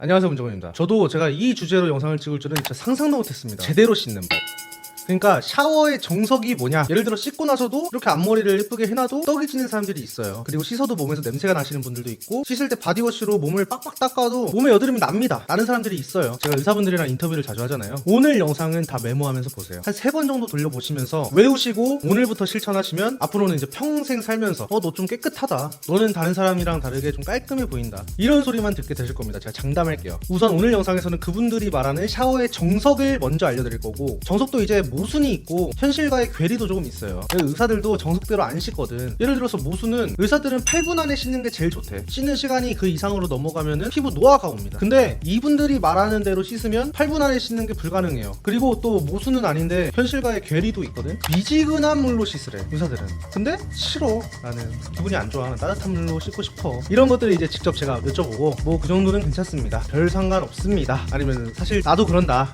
안녕하세요, 문정원입니다. 저도 제가 이 주제로 영상을 찍을 줄은 진짜 상상도 못했습니다. 제대로 씻는 법. 그러니까 샤워의 정석이 뭐냐, 예를 들어 씻고 나서도 이렇게 앞머리를 예쁘게 해놔도 떡이 지는 사람들이 있어요. 그리고 씻어도 몸에서 냄새가 나시는 분들도 있고, 씻을 때 바디워시로 몸을 빡빡 닦아도 몸에 여드름이 납니다. 나는 사람들이 있어요. 제가 의사분들이랑 인터뷰를 자주 하잖아요. 오늘 영상은 다 메모하면서 보세요. 한 3번 정도 돌려보시면서 외우시고 오늘부터 실천하시면 앞으로는 이제 평생 살면서 너 좀 깨끗하다, 너는 다른 사람이랑 다르게 좀 깔끔해 보인다, 이런 소리만 듣게 되실 겁니다. 제가 장담할게요. 우선 오늘 영상에서는 그분들이 말하는 샤워의 정석을 먼저 알려드릴 거고, 정석도 이제 모순이 있고 현실과의 괴리도 조금 있어요. 의사들도 정석대로 안 씻거든. 예를 들어서 모순은 의사들은 8분 안에 씻는 게 제일 좋대. 씻는 시간이 그 이상으로 넘어가면은 피부 노화가 옵니다. 근데 이분들이 말하는 대로 씻으면 8분 안에 씻는 게 불가능해요. 그리고 또 모순은 아닌데 현실과의 괴리도 있거든. 미지근한 물로 씻으래, 의사들은. 근데 싫어, 나는 기분이 안 좋아, 따뜻한 물로 씻고 싶어. 이런 것들을 이제 직접 제가 여쭤보고, 뭐 그 정도는 괜찮습니다, 별 상관 없습니다, 아니면 사실 나도 그런다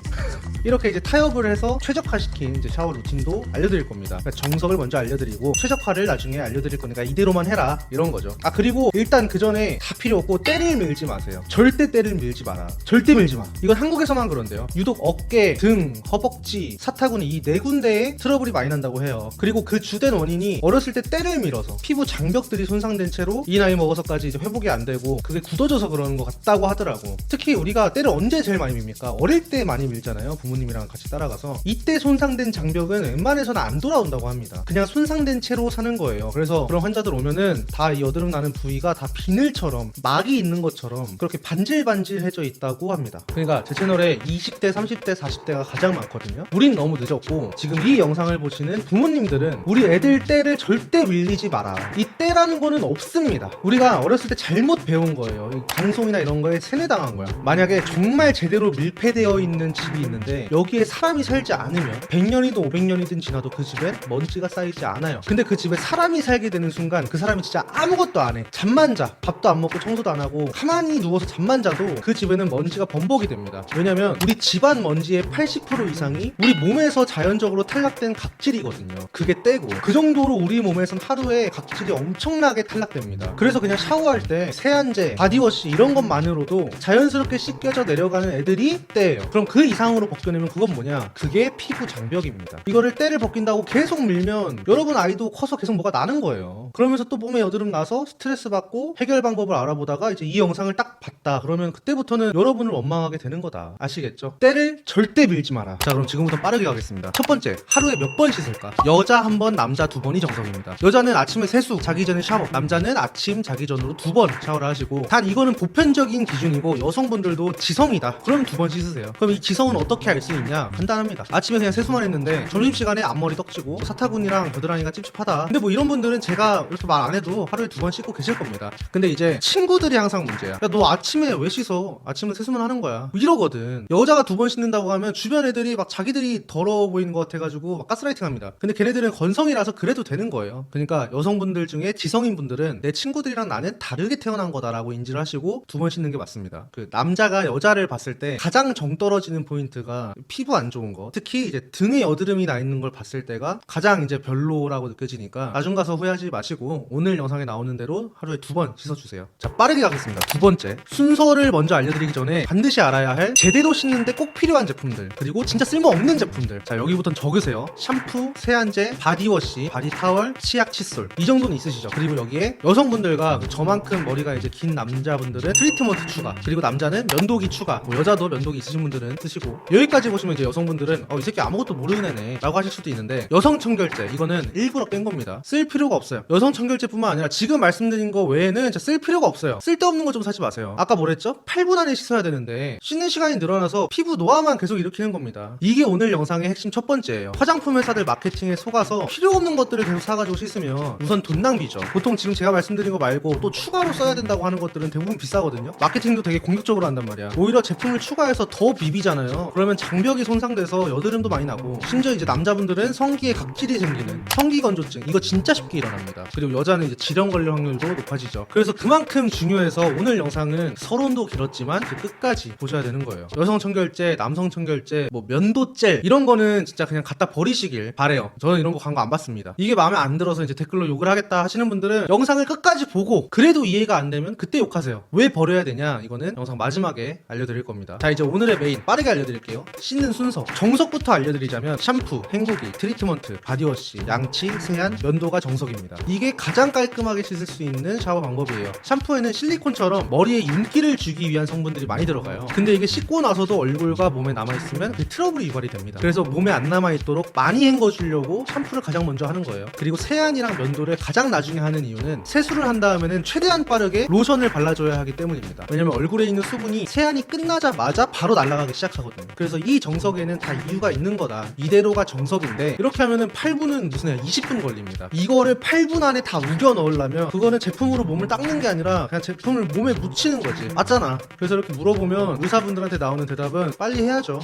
이렇게 이제 타협을 해서 최적화시킨 이제 샤워 루틴도 알려드릴 겁니다. 그러니까 정석을 먼저 알려드리고 최적화를 나중에 알려드릴 거니까 이대로만 해라, 이런 거죠. 그리고 일단 그 전에 다 필요 없고 때를 밀지 마세요. 절대 때를 밀지 마라. 절대 밀지 마. 이건 한국에서만 그런데요. 유독 어깨, 등, 허벅지, 사타구니 이 4군데에 트러블이 많이 난다고 해요. 그리고 그 주된 원인이 어렸을 때 때를 밀어서 피부 장벽들이 손상된 채로 이 나이 먹어서까지 이제 회복이 안 되고 그게 굳어져서 그러는 것 같다고 하더라고. 특히 우리가 때를 언제 제일 많이 밉니까? 어릴 때 많이 밀잖아요, 부모님이랑 같이 따라가서. 이때 손상된 장벽은 웬만해서는 안 돌아온다고 합니다. 그냥 손상된 채로 사는 거예요. 그래서 그런 환자들 오면은 다 이 여드름 나는 부위가 다 비늘처럼 막이 있는 것처럼 그렇게 반질반질해져 있다고 합니다. 그러니까 제 채널에 20대, 30대, 40대가 가장 많거든요. 우린 너무 늦었고, 지금 이 영상을 보시는 부모님들은 우리 애들 때를 절대 밀리지 마라. 이 때라는 거는 없습니다. 우리가 어렸을 때 잘못 배운 거예요. 이 방송이나 이런 거에 세뇌당한 거야. 만약에 정말 제대로 밀폐되어 있는 집이 있는데 여기에 사람이 살지 않으면 100년이든 500년이든 지나도 그 집에 먼지가 쌓이지 않아요. 근데 그 집에 사람이 살게 되는 순간 그 사람이 진짜 아무것도 안 해. 잠만 자. 밥도 안 먹고 청소도 안 하고 가만히 누워서 잠만 자도 그 집에는 먼지가 범벅이 됩니다. 왜냐면 우리 집안 먼지의 80% 이상이 우리 몸에서 자연적으로 탈락된 각질이거든요. 그게 때고, 그 정도로 우리 몸에선 하루에 각질이 엄청나게 탈락됩니다. 그래서 그냥 샤워할 때 세안제, 바디워시 이런 것만으로도 자연스럽게 씻겨져 내려가는 애들이 때예요. 그럼 그 이상으로 벗겨내면 그건 뭐냐? 그게 피부 장벽입니다. 이거를 때를 벗긴다고 계속 밀면 여러분 아이도 커서 계속 뭐가 나는 거예요. 그러면서 또 몸에 여드름 나서 스트레스 받고 해결 방법을 알아보다가 이제 이 영상을 딱 봤다 그러면 그때부터는 여러분을 원망하게 되는 거다. 아시겠죠? 때를 절대 밀지 마라. 자, 그럼 지금부터 빠르게 가겠습니다. 첫 번째, 하루에 몇 번 씻을까? 여자 1번, 남자 2번이 정석입니다. 여자는 아침에 세수, 자기 전에 샤워, 남자는 아침 자기 전으로 2번 샤워를 하시고, 단 이거는 보편적인 기준이고 여성분들도 지성이다 그럼 2번 씻으세요. 그럼 이 지성은 어떻게 알 수 있냐? 간단합니다. 아침에 그냥 세수만 했는데 점심시간에 앞머리 떡지고 사타구니랑 겨드랑이가 찝찝하다. 근데 뭐 이런 분들은 제가 이렇게 말 안 해도 하루에 2번 씻고 계실 겁니다. 근데 이제 친구들이 항상 문제야. 야, 너 아침에 왜 씻어? 아침에 세수만 하는 거야, 뭐 이러거든. 여자가 2번 씻는다고 하면 주변 애들이 막 자기들이 더러워 보이는 것 같아가지고 막 가스라이팅 합니다. 근데 걔네들은 건성이라서 그래도 되는 거예요. 그러니까 여성분들 중에 지성인 분들은 내 친구들이랑 나는 다르게 태어난 거다라고 인지를 하시고 2번 씻는 게 맞습니다. 그 남자가 여자를 봤을 때 가장 정 떨어지는 포인트가 피부 안 좋은 거, 특히 이제 등에 여드름이 나 있는 걸 봤을 때가 가장 이제 별로라고 느껴지니까 나중 가서 후회하지 마시고 오늘 영상에 나오는 대로 하루에 2번 씻어주세요. 자, 빠르게 가겠습니다. 두 번째, 순서를 먼저 알려드리기 전에 반드시 알아야 할 제대로 씻는데 꼭 필요한 제품들, 그리고 진짜 쓸모없는 제품들. 자, 여기부터 적으세요. 샴푸, 세안제, 바디워시, 바디타월, 치약, 칫솔, 이 정도는 있으시죠? 그리고 여기에 여성분들과 저만큼 머리가 이제 긴 남자분들은 트리트먼트 추가, 그리고 남자는 면도기 추가, 뭐 여자도 면도기 있으신 분들은 쓰시고, 여기까지 보시면 이제 여성분들은 이 새끼 아무것도 모르는 애네 라고 하실 수도 있는데, 여성 청결제 이거는 일부러 뺀 겁니다. 쓸 필요가 없어요. 여성 청결제뿐만 아니라 지금 말씀드린 거 외에는 진짜 쓸 필요가 없어요. 쓸데없는 거 좀 사지 마세요. 아까 뭐랬죠? 8분 안에 씻어야 되는데 씻는 시간이 늘어나서 피부 노화만 계속 일으키는 겁니다. 이게 오늘 영상의 핵심 첫 번째예요. 화장품 회사들 마케팅에 속아서 필요 없는 것들을 계속 사가지고 씻으면 우선 돈 낭비죠. 보통 지금 제가 말씀드린 거 말고 또 추가로 써야 된다고 하는 것들은 대부분 비싸거든요. 마케팅도 되게 공격적으로 한단 말이야. 오히려 제품을 추가해서 더 비비잖아요. 그러면 장벽이 손상돼서 여드름도 많이 나고, 심지어 이제 남자분들은 성기에 각질이 생기는 성기 건조증, 이거 진짜 쉽게 일어납니다. 그리고 여자는 이제 질염 걸릴 확률도 높아지죠. 그래서 그만큼 중요해서 오늘 영상은 서론도 길었지만 끝까지 보셔야 되는 거예요. 여성 청결제, 남성 청결제, 뭐 면도젤 이런 거는 진짜 그냥 갖다 버리시길 바래요. 저는 이런 거 광고 안 받습니다. 이게 마음에 안 들어서 이제 댓글로 욕을 하겠다 하시는 분들은 영상을 끝까지 보고 그래도 이해가 안 되면 그때 욕하세요. 왜 버려야 되냐, 이거는 영상 마지막에 알려드릴 겁니다. 자, 이제 오늘의 메인 빠르게 알려드릴게요. 씻는 순서, 정석부터 알려드리자면 샴푸, 헹구기, 트리트먼트, 바디워시, 양치, 세안, 면도가 정석입니다. 이게 가장 깔끔하게 씻을 수 있는 샤워 방법이에요. 샴푸에는 실리콘처럼 머리에 윤기를 주기 위한 성분들이 많이 들어가요. 근데 이게 씻고 나서도 얼굴과 몸에 남아있으면 그 트러블이 유발이 됩니다. 그래서 몸에 안 남아있도록 많이 헹궈주려고 샴푸를 가장 먼저 하는 거예요. 그리고 세안이랑 면도를 가장 나중에 하는 이유는 세수를 한 다음에는 최대한 빠르게 로션을 발라줘야 하기 때문입니다. 왜냐면 얼굴에 있는 수분이 세안이 끝나자마자 바로 날아가기 시작하거든요. 그래서 이 정석에는 다 이유가 있는 거다. 이대로가 정석인데 이렇게 하면은 8분은 무슨 20분 걸립니다. 이거를 8분 안에 다 우겨 넣으려면 그거는 제품으로 몸을 닦는 게 아니라 그냥 제품을 몸에 묻히는 거지. 맞잖아. 그래서 이렇게 물어보면 의사분들한테 나오는 대답은 빨리 해야죠.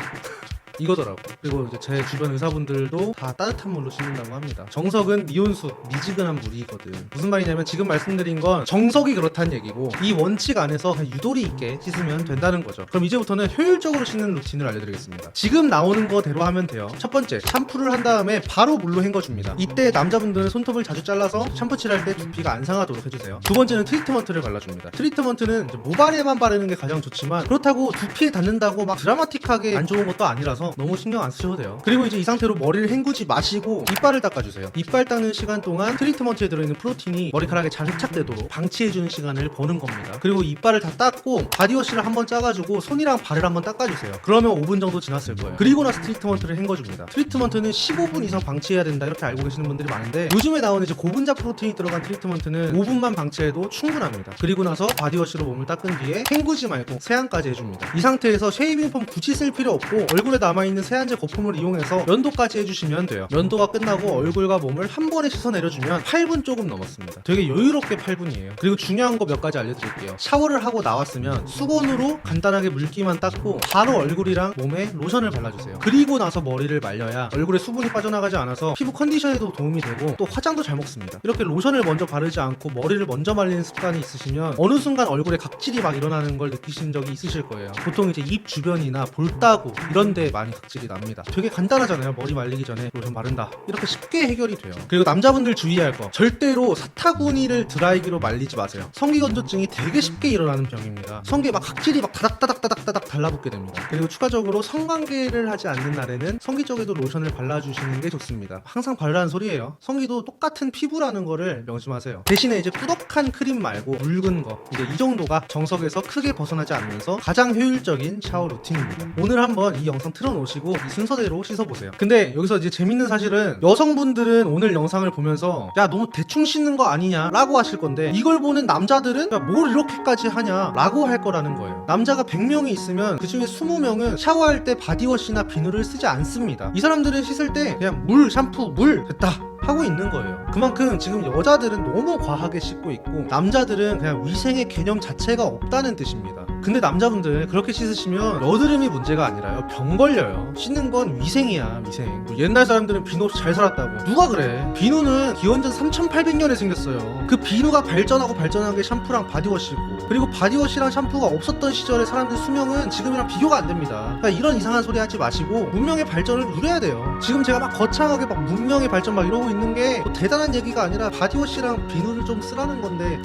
이거더라고. 그리고 이제 제 주변 의사분들도 다 따뜻한 물로 씻는다고 합니다. 정석은 미온수, 미지근한 물이거든. 무슨 말이냐면 지금 말씀드린 건 정석이 그렇다는 얘기고, 이 원칙 안에서 그냥 유도리 있게 씻으면 된다는 거죠. 그럼 이제부터는 효율적으로 씻는 루틴을 알려드리겠습니다. 지금 나오는 거대로 하면 돼요. 첫 번째, 샴푸를 한 다음에 바로 물로 헹궈줍니다. 이때 남자분들은 손톱을 자주 잘라서 샴푸 칠할 때 두피가 안 상하도록 해주세요. 두 번째는 트리트먼트를 발라줍니다. 트리트먼트는 모발에만 바르는 게 가장 좋지만 그렇다고 두피에 닿는다고 막 드라마틱하게 안 좋은 것도 아니라서 너무 신경 안 쓰셔도 돼요. 그리고 이제 이 상태로 머리를 헹구지 마시고 이빨을 닦아주세요. 이빨 닦는 시간 동안 트리트먼트에 들어있는 프로틴이 머리카락에 잘 흡착되도록 방치해주는 시간을 버는 겁니다. 그리고 이빨을 다 닦고 바디워시를 한번 짜가지고 손이랑 발을 한번 닦아주세요. 그러면 5분 정도 지났을 거예요. 그리고 나서 트리트먼트를 헹궈줍니다. 트리트먼트는 15분 이상 방치해야 된다 이렇게 알고 계시는 분들이 많은데, 요즘에 나오는 이제 고분자 프로틴이 들어간 트리트먼트는 5분만 방치해도 충분합니다. 그리고 나서 바디워시로 몸을 닦은 뒤에 헹구지 말고 세안까지 해줍니다. 이 상태에서 쉐이빙 폼 굳이 쓸 필요 없고 얼굴에 남아있는 세안제 거품을 이용해서 면도까지 해주시면 돼요. 면도가 끝나고 얼굴과 몸을 한 번에 씻어내려주면 8분 조금 넘었습니다. 되게 여유롭게 8분이에요. 그리고 중요한 거 몇 가지 알려드릴게요. 샤워를 하고 나왔으면 수건으로 간단하게 물기만 닦고 바로 얼굴이랑 몸에 로션을 발라주세요. 그리고 나서 머리를 말려야 얼굴에 수분이 빠져나가지 않아서 피부 컨디션에도 도움이 되고 또 화장도 잘 먹습니다. 이렇게 로션을 먼저 바르지 않고 머리를 먼저 말리는 습관이 있으시면 어느 순간 얼굴에 각질이 막 일어나는 걸 느끼신 적이 있으실 거예요. 보통 이제 입 주변이나 볼따구 이런데 많이 각질이 납니다. 되게 간단하잖아요. 머리 말리기 전에 로션 바른다. 이렇게 쉽게 해결이 돼요. 그리고 남자분들 주의할 거, 절대로 사타구니를 드라이기로 말리지 마세요. 성기 건조증이 되게 쉽게 일어나는 병입니다. 성기에 막 각질이 막 다닥다닥 달라붙게 됩니다. 그리고 추가적으로 성관계를 하지 않는 날에는 성기 쪽에도 로션을 발라주시는 게 좋습니다. 항상 바르라는 소리예요. 성기도 똑같은 피부라는 거를 명심하세요. 대신에 이제 꾸덕한 크림 말고 묽은 거, 이제 이 정도가 정석에서 크게 벗어나지 않으면서 가장 효율적인 샤워 루틴입니다. 오늘 한번 이 영상 틀어놓으시고 이 순서대로 씻어보세요. 근데 여기서 이제 재밌는 사실은 여성분들은 오늘 영상을 보면서 야 너무 대충 씻는 거 아니냐 라고 하실 건데, 이걸 보는 남자들은 야, 뭘 이렇게까지 하냐 라고 할 거라는 거예요. 남자가 100명이 있으면 그 중에 20명은 샤워할 때 바디워시나 비누를 쓰지 않습니다. 이 사람들은 씻을 때 그냥 물, 샴푸, 물 됐다 하고 있는 거예요. 그만큼 지금 여자들은 너무 과하게 씻고 있고 남자들은 그냥 위생의 개념 자체가 없다는 뜻입니다. 근데 남자분들 그렇게 씻으시면 여드름이 문제가 아니라요, 병 걸려요. 씻는 건 위생이야, 위생. 옛날 사람들은 비누 없이 잘 살았다고. 누가 그래? 비누는 기원전 3800년에 생겼어요. 그 비누가 발전하고 발전한 게 샴푸랑 바디워시고, 그리고 바디워시랑 샴푸가 없었던 시절의 사람들 수명은 지금이랑 비교가 안 됩니다. 그러니까 이런 이상한 소리 하지 마시고 문명의 발전을 누려야 돼요. 지금 제가 막 거창하게 막 문명의 발전 막 이러고 있는 게 뭐 대단한 얘기가 아니라 바디워시랑 비누를 좀 쓰라는 건데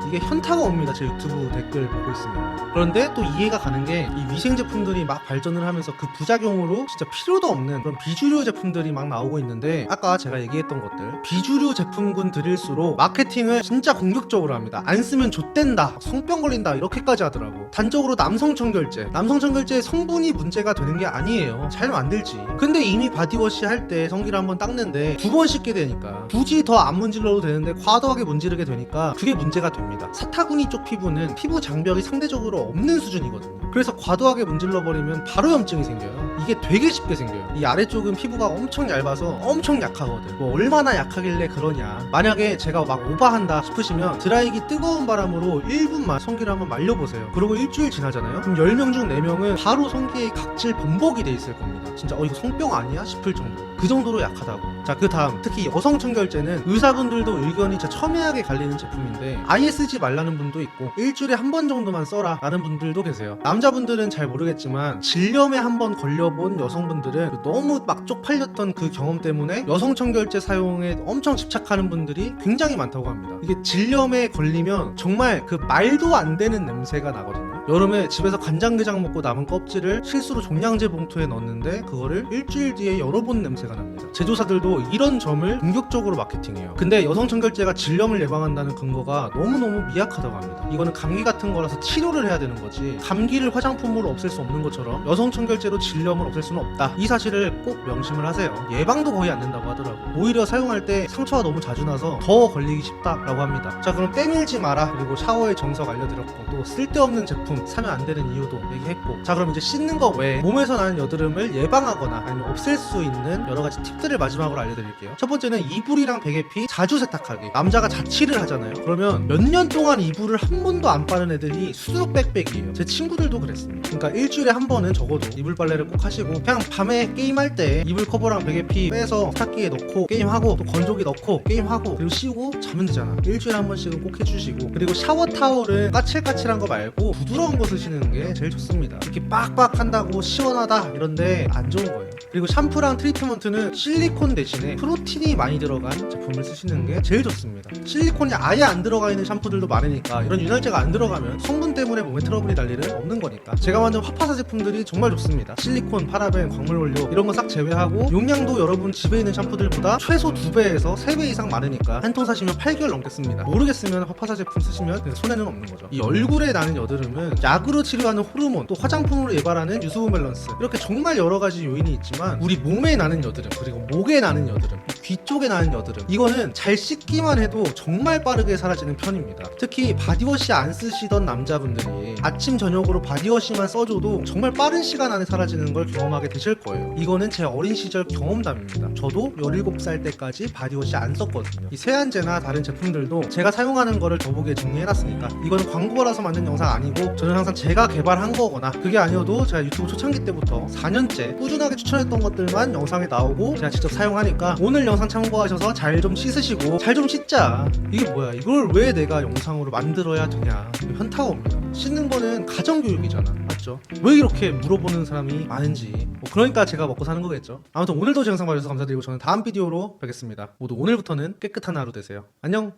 이게 현타가 옵니다. 제 유튜브 댓글 보고 있으면. 그런데 또 이해가 가는 게 이 위생 제품들이 막 발전을 하면서 그 부작용으로 진짜 필요도 없는 그런 비주류 제품들이 막 나오고 있는데, 아까 제가 얘기했던 것들 비주류 제품군 들일수록 마케팅을 진짜 공격적으로 합니다. 안 쓰면 좆된다, 성병 걸린다 이렇게까지 하더라고. 단적으로 남성 청결제, 성분이 문제가 되는 게 아니에요. 잘 만들지. 근데 이미 바디워시 할 때 성기를 한번 닦는데 2번 씻게 되니까 굳이 더 안 문질러도 되는데 과도하게 문지르게 되니까 그게 문제가 됩니다. 사타구니 쪽 피부는 피부 장벽이 상대적으로 없는 수준이거든요. 그래서 과도하게 문질러버리면 바로 염증이 생겨요. 이게 되게 쉽게 생겨요. 이 아래쪽은 피부가 엄청 얇아서 엄청 약하거든. 뭐 얼마나 약하길래 그러냐. 만약에 제가 막 오버한다 싶으시면 드라이기 뜨거운 바람으로 1분만 성기를 한번 말려보세요. 그리고 일주일 지나잖아요. 그럼 10명 중 4명은 바로 성기에 각질 범벅이 돼 있을 겁니다. 진짜 이거 성병 아니야? 싶을 정도. 그 정도로 약하다고. 자, 그 다음 특히 여성 청결제는 의사분들도 의견이 진짜 첨예하게 갈리는 제품인데 아예 쓰지 말라는 분도 있고 일주일에 한 번 정도만 써라 라는 분들도 계세요. 남자분들은 잘 모르겠지만 질염에 한 번 걸려본 여성분들은 너무 막 쪽팔렸던 그 경험 때문에 여성 청결제 사용에 엄청 집착하는 분들이 굉장히 많다고 합니다. 이게 질염에 걸리면 정말 그 말도 안 되는 냄새가 나거든요. 여름에 집에서 간장게장 먹고 남은 껍질을 실수로 종량제 봉투에 넣었는데 그거를 일주일 뒤에 열어본 냄새가 납니다. 제조사들도 이런 점을 공격적으로 마케팅해요. 근데 여성 청결제가 질염을 예방한다는 근거가 너무너무 미약하다고 합니다. 이거는 감기 같은 거라서 치료를 해야 되는 거지 감기를 화장품으로 없앨 수 없는 것처럼 여성 청결제로 질염을 없앨 수는 없다. 이 사실을 꼭 명심을 하세요. 예방도 거의 안 된다고 하더라고. 오히려 사용할 때 상처가 너무 자주 나서 더 걸리기 쉽다라고 합니다. 자, 그럼 때밀지 마라 그리고 샤워의 정석 알려드렸고 또 쓸데없는 제품 사면 안 되는 이유도 얘기했고, 자 그럼 이제 씻는 거 외에 몸에서 나는 여드름을 예방하거나 아니면 없앨 수 있는 여러 가지 팁들을 마지막으로 알려드릴게요. 첫 번째는 이불이랑 베개피 자주 세탁하기. 남자가 자취를 하잖아요. 그러면 몇 년 동안 이불을 한 번도 안 빠는 애들이 수두룩 빽빽이에요. 제 친구들도 그랬습니다. 그러니까 일주일에 한 번은 적어도 이불 빨래를 꼭 하시고 그냥 밤에 게임할 때 이불 커버랑 베개피 빼서 세탁기에 넣고 게임하고 또 건조기 넣고 게임하고 그리고 씌우고 자면 되잖아. 일주일에 한 번씩은 꼭 해주시고, 그리고 샤워 타월은 까칠까칠한 거 말고 부드러운 거 쓰시는 게 제일 좋습니다. 이렇게 빡빡한다고 시원하다 이런데 안 좋은 거예요. 그리고 샴푸랑 트리트먼트는 실리콘 대신에 프로틴이 많이 들어간 제품을 쓰시는 게 제일 좋습니다. 실리콘이 아예 안 들어가 있는 샴푸들도 많으니까 이런 윤활제가 안 들어가면 성분 때문에 몸에 트러블이 날 일은 없는 거니까. 제가 만든 화파사 제품들이 정말 좋습니다. 실리콘, 파라벤, 광물원료 이런 거 싹 제외하고 용량도 여러분 집에 있는 샴푸들보다 최소 2배에서 3배 이상 많으니까 한 통 사시면 8개월 넘겠습니다. 모르겠으면 화파사 제품 쓰시면 손해는 없는 거죠. 이 얼굴에 나는 여드름은 약으로 치료하는 호르몬, 또 화장품으로 예발하는 유수분 밸런스, 이렇게 정말 여러 가지 요인이 있지만 우리 몸에 나는 여드름, 그리고 목에 나는 여드름, 귀 쪽에 나는 여드름, 이거는 잘 씻기만 해도 정말 빠르게 사라지는 편입니다. 특히 바디워시 안 쓰시던 남자분들이 아침 저녁으로 바디워시만 써줘도 정말 빠른 시간 안에 사라지는 걸 경험하게 되실 거예요. 이거는 제 어린 시절 경험담입니다. 저도 17살 때까지 바디워시 안 썼거든요. 이 세안제나 다른 제품들도 제가 사용하는 거를 더보기에 정리해놨으니까 이거는 광고라서 만든 영상 아니고 저는 항상 제가 개발한 거거나, 그게 아니어도 제가 유튜브 초창기 때부터 4년째 꾸준하게 추천했던 것들만 영상에 나오고 제가 직접 사용하니까 오늘 영상 참고하셔서 잘 좀 씻으시고 잘 좀 씻자. 이게 뭐야, 이걸 왜 내가 영상으로 만들어야 되냐, 현타가 옵니다. 씻는 거는 가정교육이잖아, 맞죠? 왜 이렇게 물어보는 사람이 많은지. 뭐 그러니까 제가 먹고 사는 거겠죠. 아무튼 오늘도 제 영상 봐주셔서 감사드리고 저는 다음 비디오로 뵙겠습니다. 모두 오늘부터는 깨끗한 하루 되세요. 안녕.